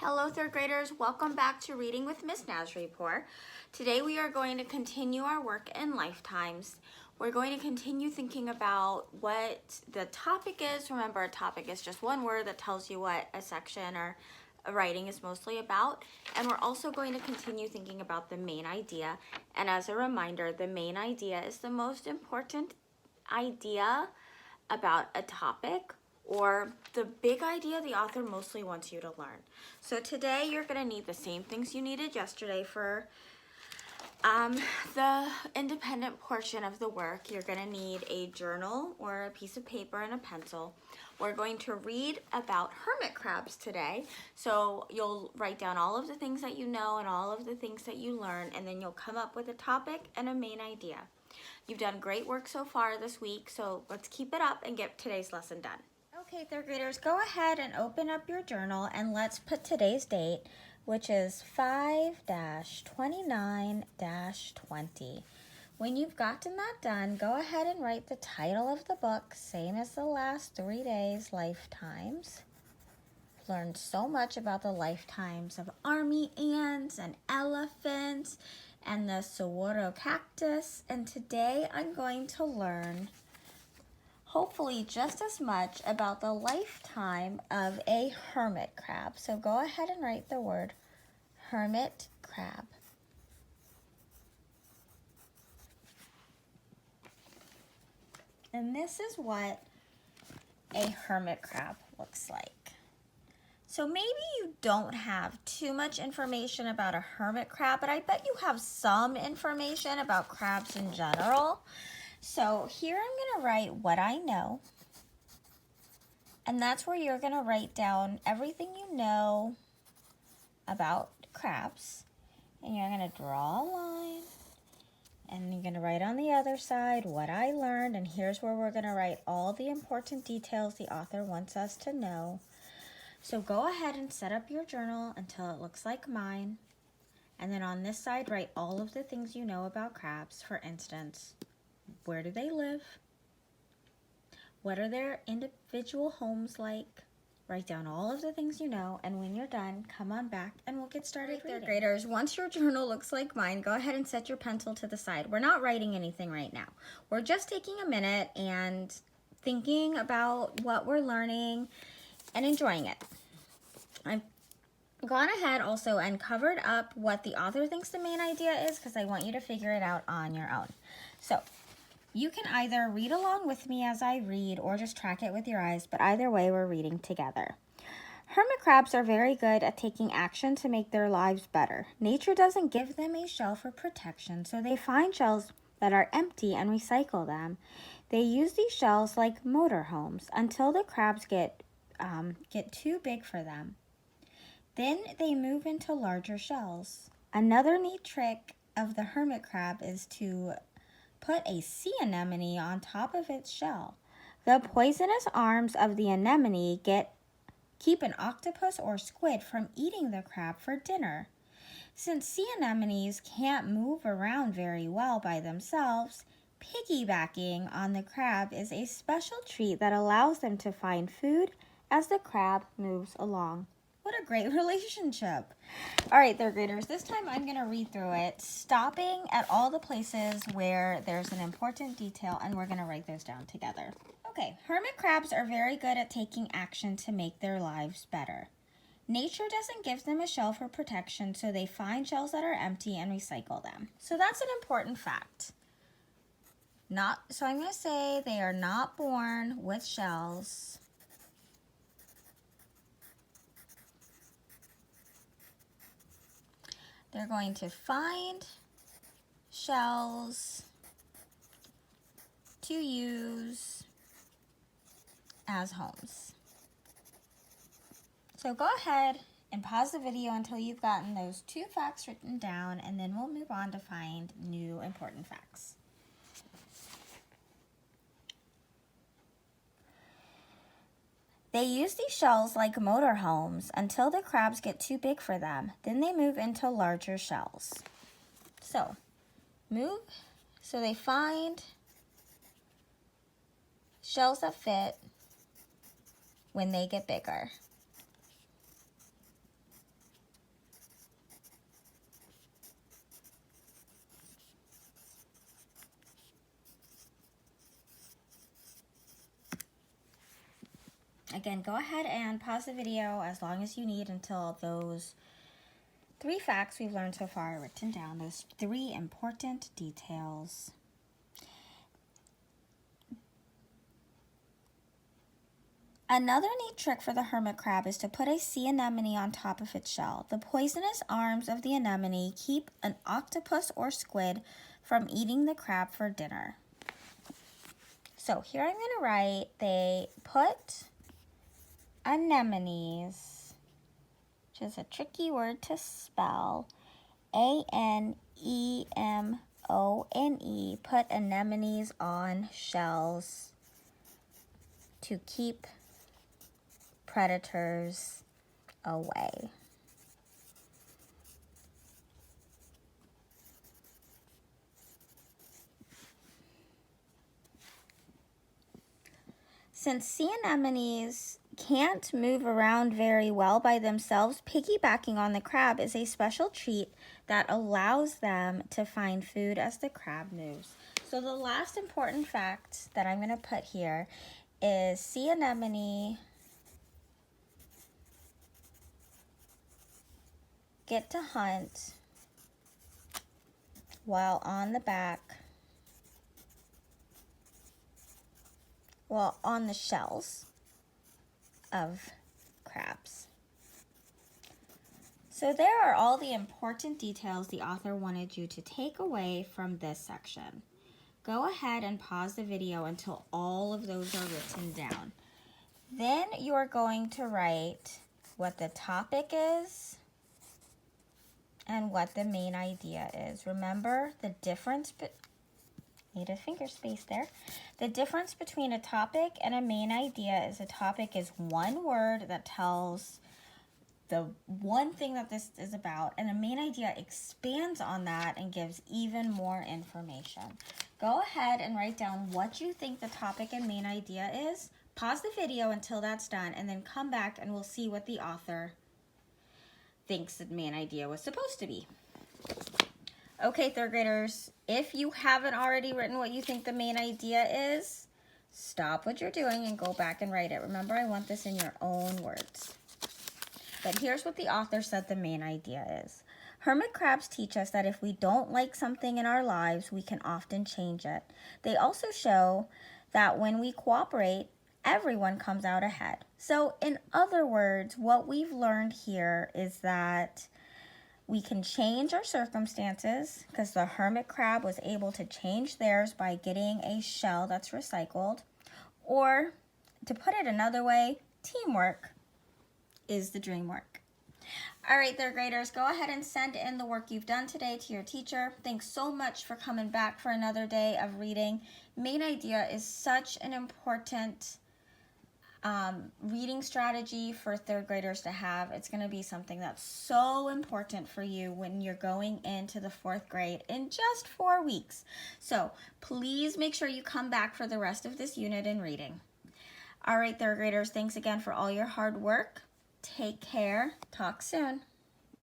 Hello third graders, welcome back to Reading with Miss Nazaripour. Today we are going to continue our work in lifetimes. We're going to continue thinking about what the topic is. Remember, a topic is just one word that tells you what a section or a writing is mostly about. And we're also going to continue thinking about the main idea. And as a reminder, the main idea is the most important idea about a topic, or the big idea the author mostly wants you to learn. So today you're going to need the same things you needed yesterday for the independent portion of the work. You're going to need a journal or a piece of paper and a pencil. We're going to read about hermit crabs today. So you'll write down all of the things that you know and all of the things that you learn, and then you'll come up with a topic and a main idea. You've done great work so far this week, so let's keep it up and get today's lesson done. Okay, third graders, go ahead and open up your journal and let's put today's date, which is 5-29-20. When you've gotten that done, go ahead and write the title of the book, same as the last 3 days, Lifetimes. Learned so much about the lifetimes of army ants and elephants and the saguaro cactus, and today I'm going to learn hopefully just as much about the lifetime of a hermit crab. So go ahead and write the word hermit crab. And this is what a hermit crab looks like. So maybe you don't have too much information about a hermit crab, but I bet you have some information about crabs in general. So here I'm going to write what I know, and that's where you're going to write down everything you know about crabs. And you're going to draw a line, and you're going to write on the other side what I learned, and here's where we're going to write all the important details the author wants us to know. So go ahead and set up your journal until it looks like mine. And then on this side, write all of the things you know about crabs. For instance, where do they live? What are their individual homes like? Write down all of the things you know, and when you're done, come on back and we'll get started reading. Third graders, once your journal looks like mine, go ahead and set your pencil to the side. We're not writing anything right now. We're just taking a minute and thinking about what we're learning and enjoying it. I've gone ahead also and covered up what the author thinks the main idea is because I want you to figure it out on your own. So you can either read along with me as I read or just track it with your eyes, but either way we're reading together. Hermit crabs are very good at taking action to make their lives better. Nature doesn't give them a shell for protection, so they find shells that are empty and recycle them. They use these shells like motorhomes until the crabs get too big for them. Then they move into larger shells. Another neat trick of the hermit crab is to put a sea anemone on top of its shell. The poisonous arms of the anemone keep an octopus or squid from eating the crab for dinner. Since sea anemones can't move around very well by themselves, piggybacking on the crab is a special treat that allows them to find food as the crab moves along. What a great relationship. All right, third graders, this time I'm going to read through it, stopping at all the places where there's an important detail, and we're going to write those down together. Okay, hermit crabs are very good at taking action to make their lives better. Nature doesn't give them a shell for protection, so they find shells that are empty and recycle them. So that's an important fact. So I'm going to say they are not born with shells. They're going to find shells to use as homes. So go ahead and pause the video until you've gotten those 2 facts written down, and then we'll move on to find new important facts. They use these shells like motorhomes until the crabs get too big for them. Then they move into larger shells. So they find shells that fit when they get bigger. Again, go ahead and pause the video as long as you need until those 3 facts we've learned so far are written down, those 3 important details. Another neat trick for the hermit crab is to put a sea anemone on top of its shell. The poisonous arms of the anemone keep an octopus or squid from eating the crab for dinner. So here I'm going to write, they put anemones, which is a tricky word to spell, A-N-E-M-O-N-E, put anemones on shells to keep predators away. Since sea anemones can't move around very well by themselves, piggybacking on the crab is a special treat that allows them to find food as the crab moves. So the last important fact that I'm going to put here is sea anemone get to hunt while on the shells of crabs. So there are all the important details the author wanted you to take away from this section. Go ahead and pause the video until all of those are written down. Then you're going to write what the topic is and what the main idea is. Remember the difference, need a finger space there. The difference between a topic and a main idea is a topic is one word that tells the one thing that this is about, and a main idea expands on that and gives even more information. Go ahead and write down what you think the topic and main idea is. Pause the video until that's done, and then come back and we'll see what the author thinks the main idea was supposed to be. Okay, 3rd graders, if you haven't already written what you think the main idea is, stop what you're doing and go back and write it. Remember, I want this in your own words. But here's what the author said the main idea is. Hermit crabs teach us that if we don't like something in our lives, we can often change it. They also show that when we cooperate, everyone comes out ahead. So in other words, what we've learned here is that we can change our circumstances because the hermit crab was able to change theirs by getting a shell that's recycled. Or to put it another way, teamwork is the dream work. All right, 3rd graders, go ahead and send in the work you've done today to your teacher. Thanks so much for coming back for another day of reading. Main idea is such an important reading strategy for 3rd graders to have. It's going to be something that's so important for you when you're going into the 4th grade in just 4 weeks. So please make sure you come back for the rest of this unit in reading. All right, 3rd graders, thanks again for all your hard work. Take care. Talk soon.